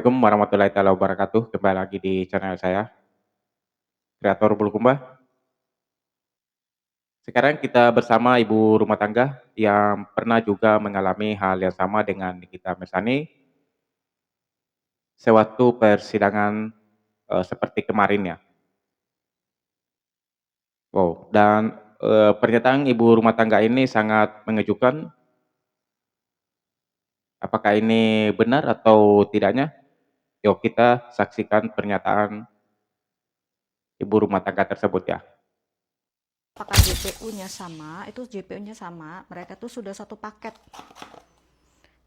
Assalamualaikum warahmatullahi taala wabarakatuh. Kembali lagi di channel saya, Kreator Bulukumba. Sekarang kita bersama ibu rumah tangga yang pernah juga mengalami hal yang sama dengan Nikita Mirzani sewaktu persidangan, seperti kemarin ya. Wow, dan, pernyataan ibu rumah tangga ini sangat mengejutkan. Apakah ini benar atau tidaknya? Yuk kita saksikan pernyataan ibu rumah tangga tersebut ya. Apakah JPU-nya sama? Itu JPU-nya sama, mereka tuh sudah satu paket.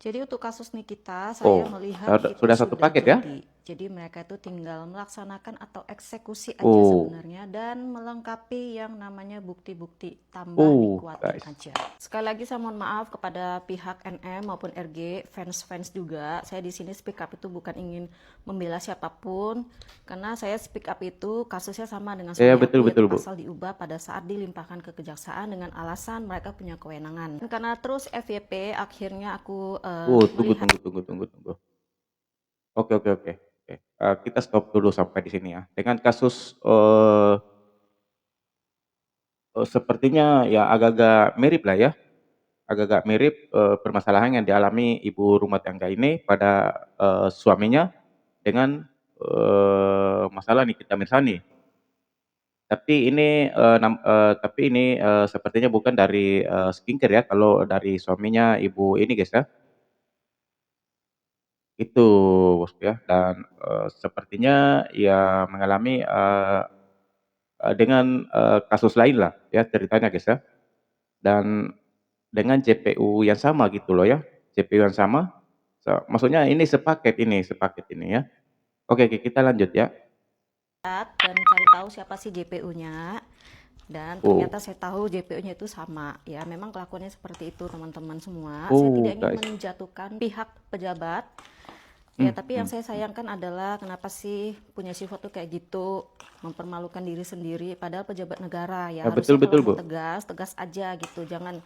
Jadi untuk kasus Nikita, saya Oh, melihat itu sudah satu sudah paket ya? jadi. Jadi mereka itu tinggal melaksanakan atau eksekusi aja Oh, sebenarnya dan melengkapi yang namanya bukti-bukti, tambah dikuatin guys. aja. Sekali lagi saya mohon maaf kepada pihak NM maupun RG, fans-fans juga. Saya di sini speak up itu bukan ingin membela siapapun, karena saya speak up itu kasusnya sama dengan Ya, suami betul aku, betul, yaitu Bu. pasal diubah pada saat dilimpahkan ke kejaksaan dengan alasan mereka punya kewenangan. Karena terus FYP akhirnya aku Tunggu melihat. tunggu tunggu tunggu tunggu. Oke oke oke oke, kita stop dulu sampai di sini ya. Dengan kasus, sepertinya ya agak-agak mirip lah ya, agak-agak mirip, permasalahan yang dialami ibu rumah tangga ini pada, suaminya dengan, masalah Nikita Mirzani. Tapi ini, sepertinya bukan dari, skincare ya, kalau dari suaminya ibu ini guys ya. Itu Bosku ya, dan, sepertinya ia mengalami, dengan, kasus lain lah ya ceritanya guys ya, dan dengan JPU yang sama gitu loh ya, JPU yang sama, maksudnya sepaket ini ya. Oke oke kita lanjut ya. Dan cari tahu siapa sih JPU-nya, dan ternyata Oh saya tahu JPU-nya itu sama ya. Memang kelakuannya seperti itu teman-teman semua. Saya tidak ingin guys, menjatuhkan pihak pejabat ya, mhm tapi yang saya mhm. sayangkan adalah kenapa sih punya sifat tuh kayak gitu, mempermalukan diri sendiri padahal pejabat negara ya. Ya betul Harusnya kalau betul mau Bu, tegas tegas aja gitu, jangan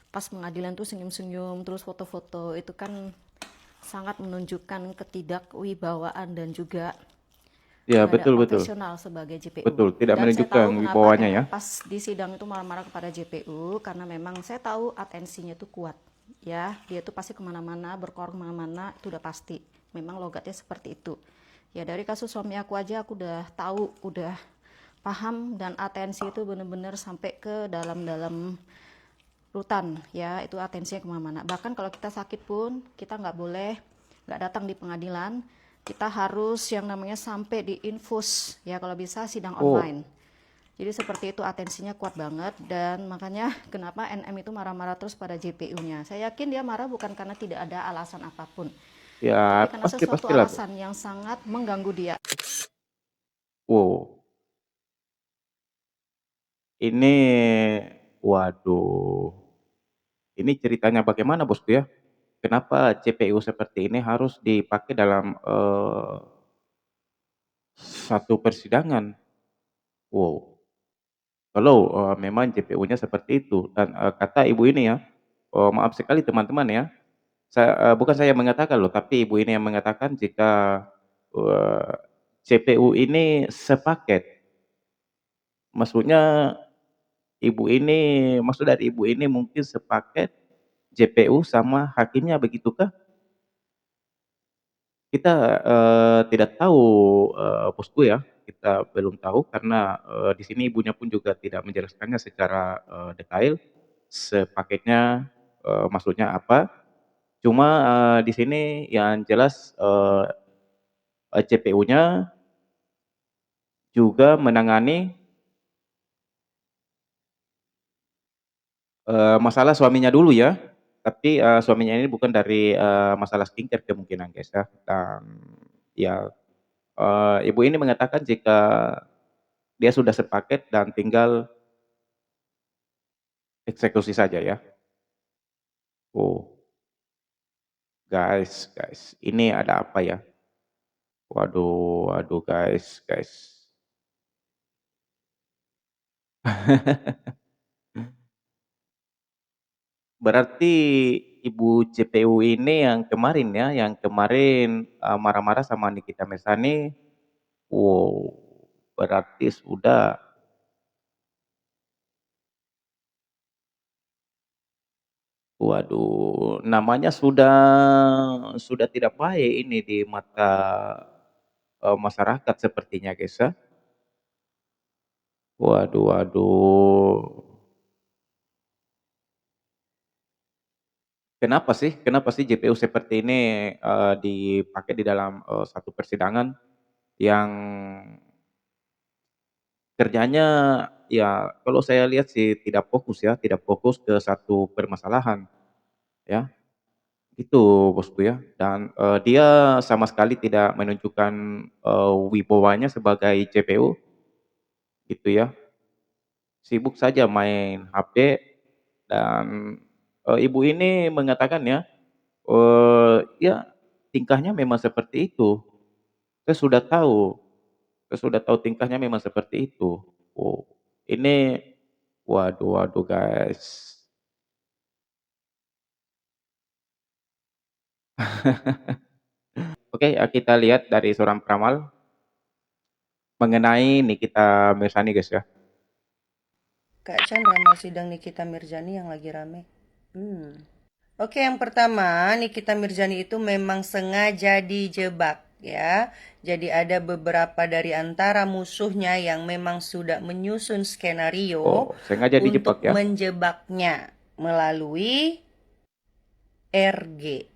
pas pengadilan tuh senyum-senyum terus foto-foto. Itu kan sangat menunjukkan ketidakwibawaan dan juga ya tidak betul betul, profesional sebagai JPU. betul tidak Dan saya menunjukkan tahu kenapa wibawanya ya. NM pas di sidang itu marah-marah kepada JPU, karena memang saya tahu atensinya itu kuat ya. Dia itu pasti kemana-mana, berkorong kemana-mana, itu udah pasti. Memang logatnya seperti itu ya. Dari kasus suami aku aja aku udah tahu, udah paham, dan atensi itu bener-bener sampai ke dalam-dalam rutan ya. Itu atensinya kemana-mana. Bahkan kalau kita sakit pun kita nggak boleh nggak datang di pengadilan, kita harus yang namanya sampai di infus ya, kalau bisa sidang Oh, online. Jadi seperti itu, atensinya kuat banget. Dan makanya kenapa NM itu marah-marah terus pada JPU-nya. Saya yakin dia marah bukan karena tidak ada alasan apapun, ya tapi karena pasti sesuatu pastilah Bu. alasan yang sangat mengganggu dia. Wow, ini waduh, ini ceritanya bagaimana Bosku ya? Kenapa CPU seperti ini harus dipakai dalam, satu persidangan? Wow, kalau, memang JPU-nya seperti itu dan, kata ibu ini ya, maaf sekali teman-teman ya, bukan saya yang mengatakan loh, tapi ibu ini yang mengatakan jika, eee, CPU ini sepaket. Maksudnya maksud dari ibu ini mungkin sepaket JPU sama hakimnya begitukah? Kita, tidak tahu, Bosku ya, kita belum tahu karena, di sini ibunya pun juga tidak menjelaskannya secara, detail, sepaketnya, maksudnya apa. Cuma, di sini yang jelas, CPU-nya juga menangani, masalah suaminya dulu ya, tapi, suaminya ini bukan dari, masalah skincare kemungkinan guys ya, dan ya, ibu ini mengatakan jika dia sudah sepaket dan tinggal eksekusi saja ya. Oh, guys, ini ada apa ya? Waduh waduh guys. Berarti Ibu JPU ini yang kemarin ya, yang kemarin, marah-marah sama Nikita Mirzani, wow, berarti sudah waduh, namanya sudah tidak baik ini di mata, masyarakat sepertinya, guys, ya. Waduh waduh. Kenapa sih JPU seperti ini, dipakai di dalam, satu persidangan yang kerjanya ya kalau saya lihat sih tidak fokus ya, tidak fokus ke satu permasalahan ya, itu Bosku ya. Dan, dia sama sekali tidak menunjukkan, wibawanya sebagai JPU gitu ya, sibuk saja main HP dan, ibu ini mengatakan ya, ya tingkahnya memang seperti itu, saya sudah tahu. Saya sudah tahu tingkahnya memang seperti itu. Oh, ini waduh waduh, guys. Oke, kita lihat dari seorang peramal mengenai Nikita Mirzani, guys, ya. Kak Chan, ramal sidang Nikita Mirzani yang lagi rame. Oke, yang pertama, Nikita Mirzani itu memang sengaja dijebak ya. Jadi ada beberapa dari antara musuhnya yang memang sudah menyusun skenario Oh, sengaja dijebak untuk ya. menjebaknya melalui RG.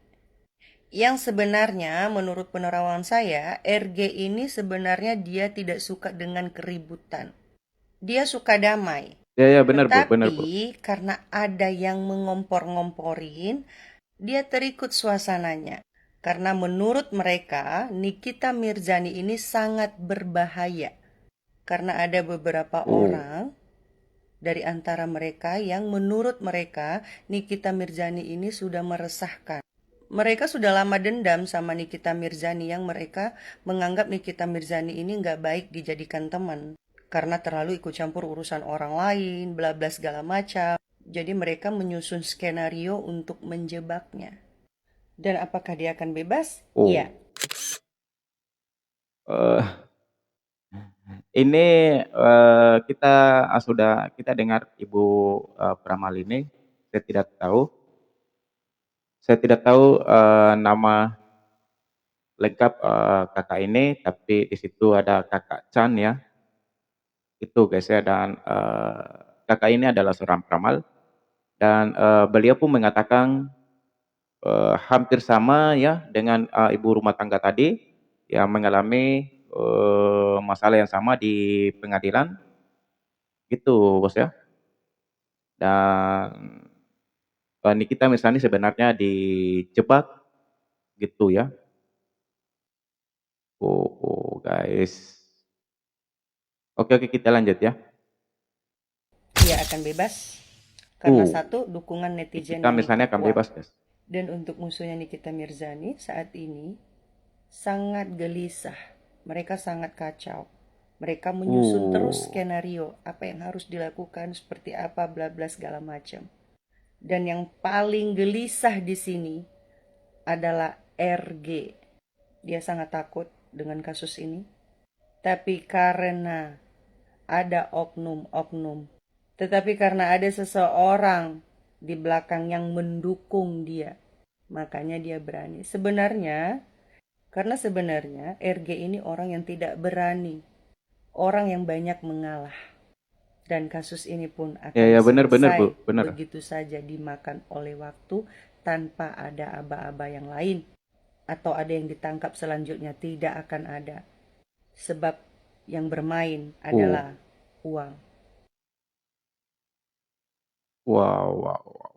Yang sebenarnya menurut penerawangan saya, RG ini sebenarnya dia tidak suka dengan keributan. Dia suka damai. Ya ya, benar, Bro, benar, Bro. Tetapi karena ada yang mengompor-ngomporin, dia terikut suasananya. Karena menurut mereka, Nikita Mirzani ini sangat berbahaya. Karena ada beberapa Oh, orang dari antara mereka yang menurut mereka Nikita Mirzani ini sudah meresahkan. Mereka sudah lama dendam sama Nikita Mirzani yang mereka menganggap Nikita Mirzani ini nggak baik dijadikan teman karena terlalu ikut campur urusan orang lain, bla bla segala macam. Jadi mereka menyusun skenario untuk menjebaknya. Dan apakah dia akan bebas? Iya. oh. Eh, ini, kita, sudah kita dengar Ibu, peramal ini, saya tidak tahu nama lengkap, Kakak ini, tapi di situ ada Kakak Chan ya, itu guys ya. Dan, Kakak ini adalah seorang peramal dan, beliau pun mengatakan, hampir sama ya dengan, ibu rumah tangga tadi yang mengalami, masalah yang sama di pengadilan, gitu Bos ya. Dan, Nikita misalnya sebenarnya dijebak gitu ya. Oh oh, guys. Oke oke, kita lanjut ya. Dia akan bebas karena Uh, satu, dukungan netizen Nikita yang misalnya ikut akan kuat. bebas, guys. Dan untuk musuhnya Nikita Mirzani saat ini sangat gelisah. Mereka sangat kacau. Mereka menyusun terus Uh, skenario apa yang harus dilakukan, seperti apa, bla bla segala macam. Dan yang paling gelisah di sini adalah RG. Dia sangat takut dengan kasus ini. Tapi karena ada oknum-oknum, tetapi karena ada seseorang di belakang yang mendukung dia, makanya dia berani. Sebenarnya RG ini orang yang tidak berani, orang yang banyak mengalah. Dan kasus ini pun ya akan ya, benar benar selesai Bu, benar. begitu saja dimakan oleh waktu tanpa ada aba-aba yang lain. Atau ada yang ditangkap selanjutnya, tidak akan ada. Sebab yang bermain Uh, adalah uang. wow wow wow.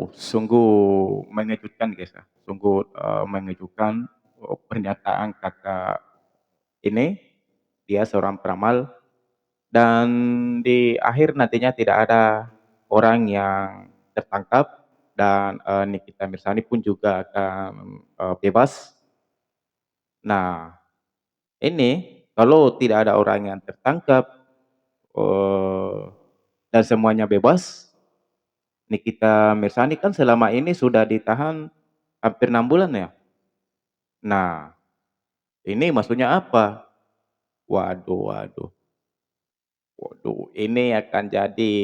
Sungguh mengejutkan guys ya, sungguh, mengejutkan, pernyataan Kakak ini. Dia seorang peramal dan di akhir nantinya tidak ada orang yang tertangkap dan, Nikita Mirzani pun juga akan, bebas. Nah, ini kalau tidak ada orang yang tertangkap, eee, dan semuanya bebas, Nikita Mirzani kan selama ini sudah ditahan hampir 6 bulan ya. Nah, ini maksudnya apa? Waduh waduh waduh, ini akan jadi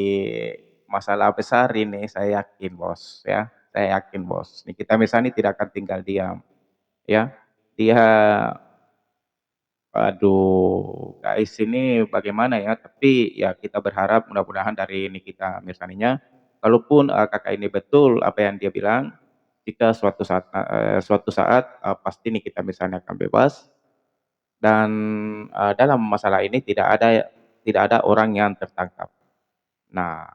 masalah besar ini saya yakin Bos ya, saya yakin Bos. Nikita Mirzani tidak akan tinggal diam ya. Dia aduh guys ini bagaimana ya, tapi ya kita berharap mudah-mudahan dari Nikita Mirzaninya, kalaupun, Kakak ini betul apa yang dia bilang, jika suatu saat, pasti Nikita Mirzani akan bebas dan, dalam masalah ini tidak ada orang yang tertangkap. Nah,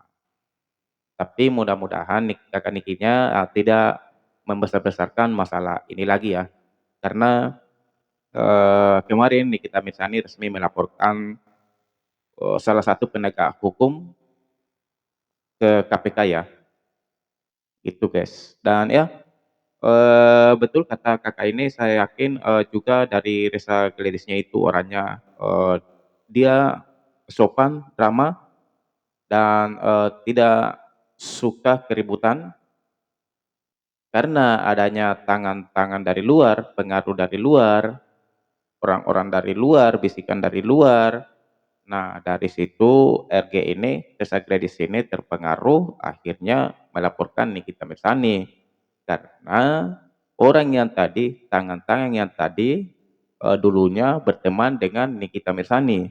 tapi mudah-mudahan Kakak Nikinya, tidak membesar-besarkan masalah ini lagi ya, karena, kemarin Nikita Mirzani resmi melaporkan salah satu penegak hukum ke KPK ya, gitu guys. Dan ya, betul kata Kakak ini saya yakin, juga dari Reza Gledisnya itu orangnya, dia sopan, ramah, dan, tidak suka keributan karena adanya tangan-tangan dari luar, pengaruh dari luar, orang-orang dari luar, bisikan dari luar. Nah, dari situ RG ini, Reza Gladys ini terpengaruh akhirnya melaporkan Nikita Mirzani. Karena orang yang tadi, tangan-tangan yang tadi, dulunya berteman dengan Nikita Mirzani.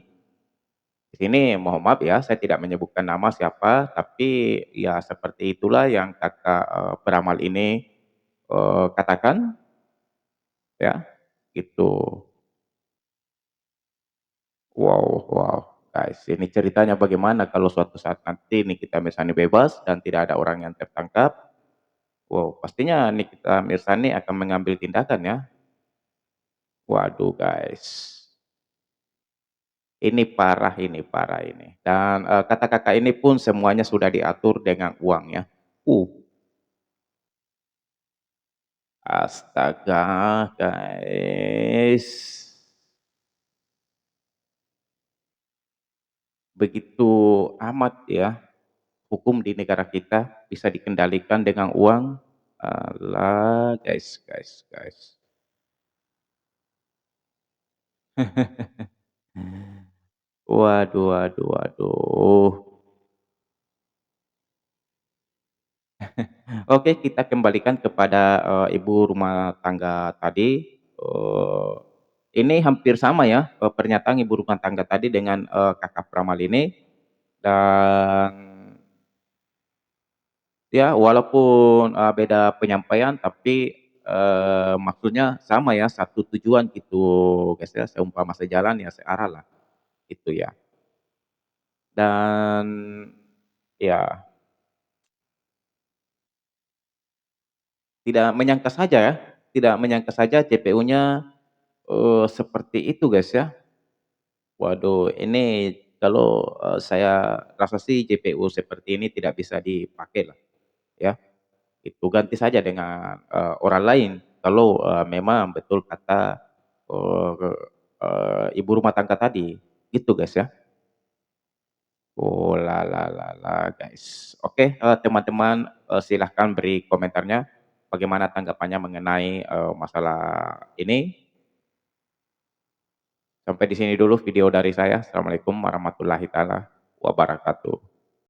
Di sini mohon maaf ya, saya tidak menyebutkan nama siapa, tapi ya seperti itulah yang Kakak, peramal ini, katakan ya, gitu. Wow wow, guys, ini ceritanya bagaimana kalau suatu saat nanti Nikita Mirzani bebas dan tidak ada orang yang tertangkap, wow, pastinya Nikita Mirzani akan mengambil tindakan ya. Waduh guys, ini parah ini. Dan, kata Kakak ini pun semuanya sudah diatur dengan uang ya. Uh, astaga guys, begitu amat ya hukum di negara kita bisa dikendalikan dengan uang. Alah, guys guys guys. Waduh waduh waduh. Oke, kita kembalikan kepada, ibu rumah tangga tadi, ini hampir sama ya, pernyataan ibu rumah tangga tadi dengan, Kakak peramal ini, dan ya walaupun, beda penyampaian tapi, maksudnya sama ya, satu tujuan gitu guys ya, seumpama sejalan ya searah lah, gitu ya. Dan ya tidak menyangka saja ya, tidak menyangka saja JPU-nya, seperti itu guys ya. Waduh ini kalau, saya rasa sih JPU seperti ini tidak bisa dipakai lah ya, itu ganti saja dengan, orang lain kalau, memang betul kata, ibu rumah tangga tadi, gitu guys ya. Oh guys. Oke, teman-teman, silahkan beri komentarnya, bagaimana tanggapannya mengenai, masalah ini. Sampai di sini dulu video dari saya. Assalamualaikum warahmatullahi taala wabarakatuh.